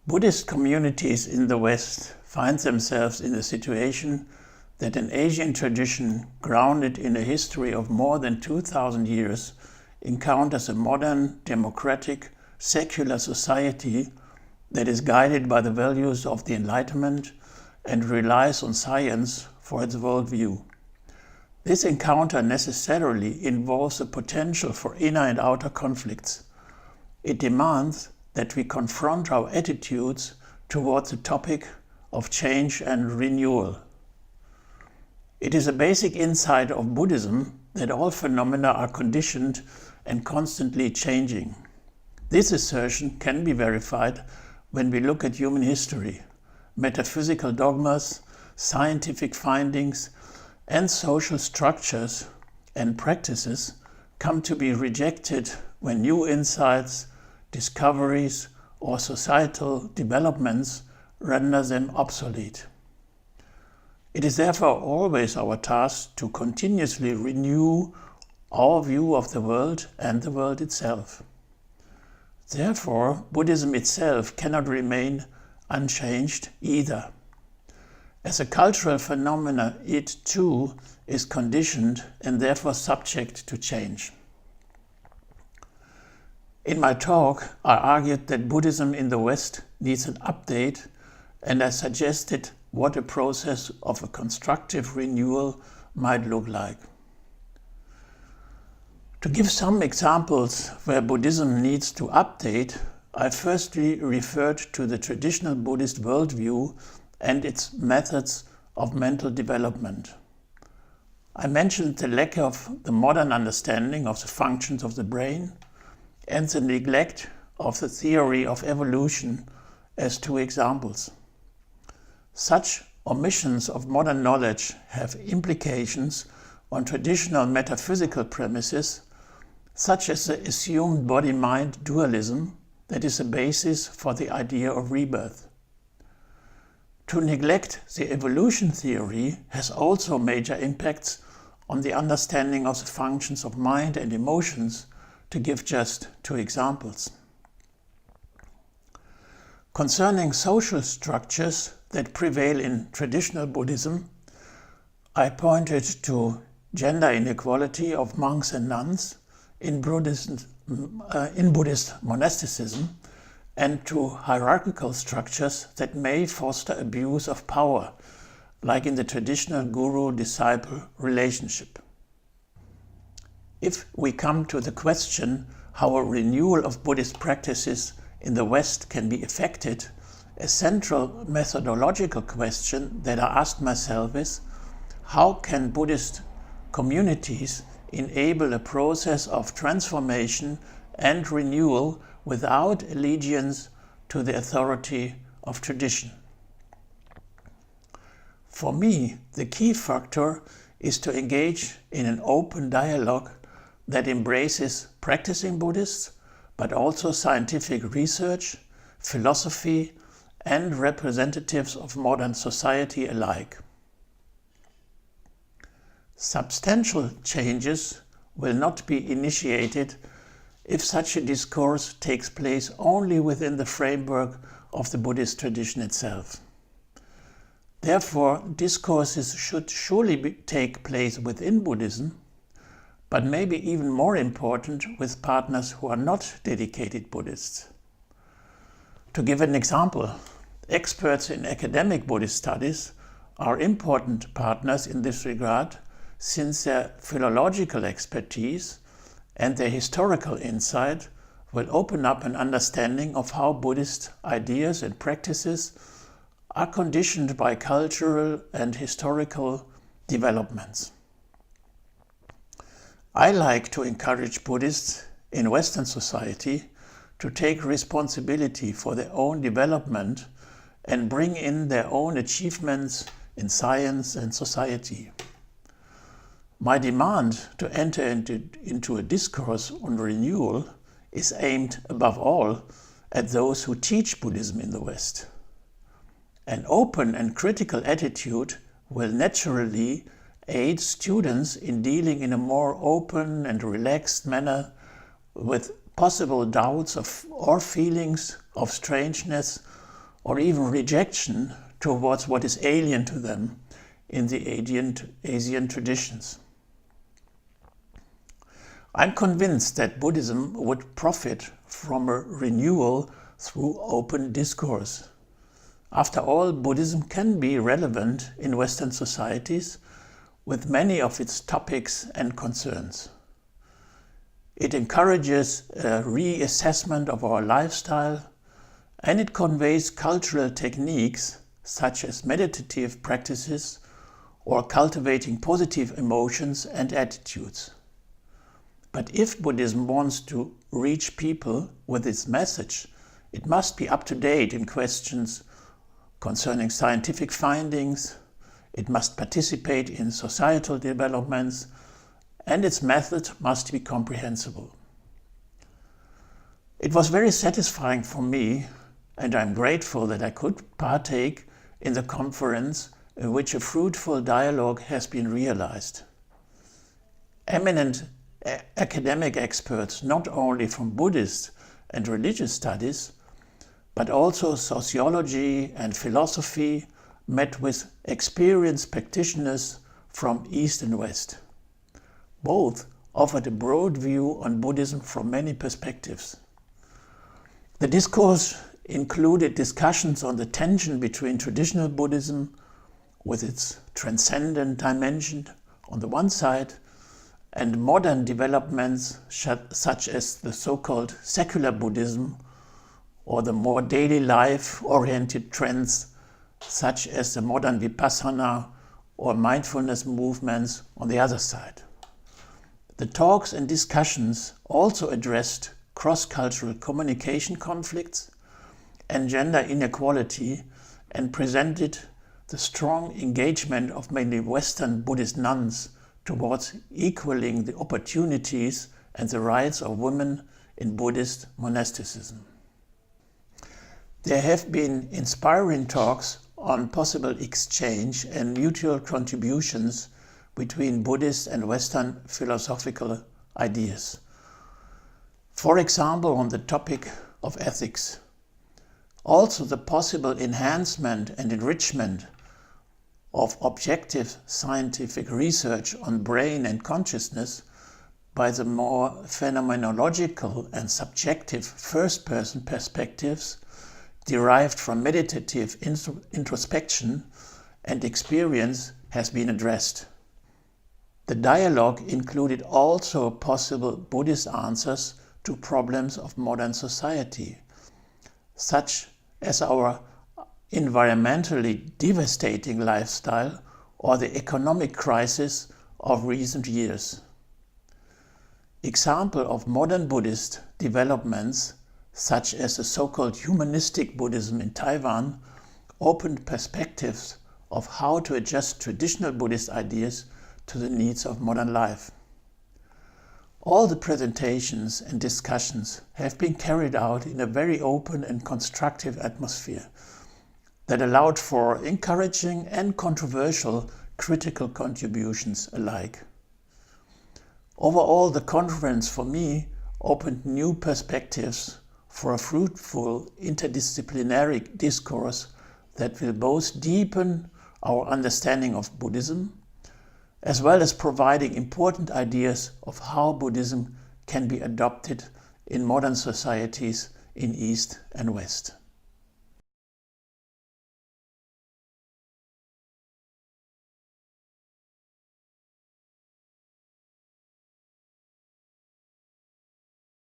Buddhist communities in the West find themselves in a situation that an Asian tradition grounded in a history of more than 2,000 years encounters a modern, democratic, secular society that is guided by the values of the Enlightenment and relies on science for its worldview. This encounter necessarily involves a potential for inner and outer conflicts. It demands that we confront our attitudes towards the topic of change and renewal. It is a basic insight of Buddhism that all phenomena are conditioned and constantly changing. This assertion can be verified when we look at human history. Metaphysical dogmas, scientific findings, and social structures and practices come to be rejected when new insights, discoveries, or societal developments render them obsolete. It is therefore always our task to continuously renew our view of the world and the world itself. Therefore, Buddhism itself cannot remain unchanged either. As a cultural phenomenon, it too is conditioned and therefore subject to change. In my talk, I argued that Buddhism in the West needs an update, and I suggested what a process of a constructive renewal might look like. To give some examples where Buddhism needs to update, I firstly referred to the traditional Buddhist worldview and its methods of mental development. I mentioned the lack of the modern understanding of the functions of the brain and the neglect of the theory of evolution as two examples. Such omissions of modern knowledge have implications on traditional metaphysical premises, such as the assumed body-mind dualism that is a basis for the idea of rebirth. To neglect the evolution theory has also major impacts on the understanding of the functions of mind and emotions, to give just two examples. Concerning social structures that prevail in traditional Buddhism, I pointed to gender inequality of monks and nuns in Buddhist monasticism, and to hierarchical structures that may foster abuse of power, like in the traditional guru-disciple relationship. If we come to the question how a renewal of Buddhist practices in the West can be effected, a central methodological question that I asked myself is, how can Buddhist communities enable a process of transformation and renewal without allegiance to the authority of tradition? For me, the key factor is to engage in an open dialogue that embraces practicing Buddhists, but also scientific research, philosophy, and representatives of modern society alike. Substantial changes will not be initiated if such a discourse takes place only within the framework of the Buddhist tradition itself. Therefore, discourses should surely take place within Buddhism, but maybe even more important with partners who are not dedicated Buddhists. To give an example, experts in academic Buddhist studies are important partners in this regard, since their philological expertise and their historical insight will open up an understanding of how Buddhist ideas and practices are conditioned by cultural and historical developments. I like to encourage Buddhists in Western society to take responsibility for their own development and bring in their own achievements in science and society. My demand to enter into a discourse on renewal is aimed above all at those who teach Buddhism in the West. An open and critical attitude will naturally aid students in dealing in a more open and relaxed manner with possible doubts or feelings of strangeness or even rejection towards what is alien to them in the Asian traditions. I'm convinced that Buddhism would profit from a renewal through open discourse. After all, Buddhism can be relevant in Western societies with many of its topics and concerns. It encourages a reassessment of our lifestyle, and it conveys cultural techniques such as meditative practices or cultivating positive emotions and attitudes. But if Buddhism wants to reach people with its message, it must be up to date in questions concerning scientific findings, it must participate in societal developments, and its method must be comprehensible. It was very satisfying for me, and I'm grateful that I could partake in the conference in which a fruitful dialogue has been realized. Eminent academic experts, not only from Buddhist and religious studies, but also sociology and philosophy, met with experienced practitioners from East and West. Both offered a broad view on Buddhism from many perspectives. The discourse included discussions on the tension between traditional Buddhism, with its transcendent dimension on the one side, and modern developments such as the so-called secular Buddhism or the more daily life-oriented trends such as the modern Vipassana or mindfulness movements on the other side. The talks and discussions also addressed cross-cultural communication conflicts and gender inequality and presented the strong engagement of mainly Western Buddhist nuns towards equaling the opportunities and the rights of women in Buddhist monasticism. There have been inspiring talks on possible exchange and mutual contributions between Buddhist and Western philosophical ideas. For example, on the topic of ethics. Also, the possible enhancement and enrichment of objective scientific research on brain and consciousness by the more phenomenological and subjective first-person perspectives derived from meditative introspection and experience has been addressed. The dialogue included also possible Buddhist answers to problems of modern society, such as our environmentally devastating lifestyle or the economic crisis of recent years. Example of modern Buddhist developments, such as the so-called humanistic Buddhism in Taiwan, opened perspectives of how to adjust traditional Buddhist ideas to the needs of modern life. All the presentations and discussions have been carried out in a very open and constructive atmosphere that allowed for encouraging and controversial critical contributions alike. Overall, the conference for me opened new perspectives for a fruitful interdisciplinary discourse that will both deepen our understanding of Buddhism, as well as providing important ideas of how Buddhism can be adopted in modern societies in East and West.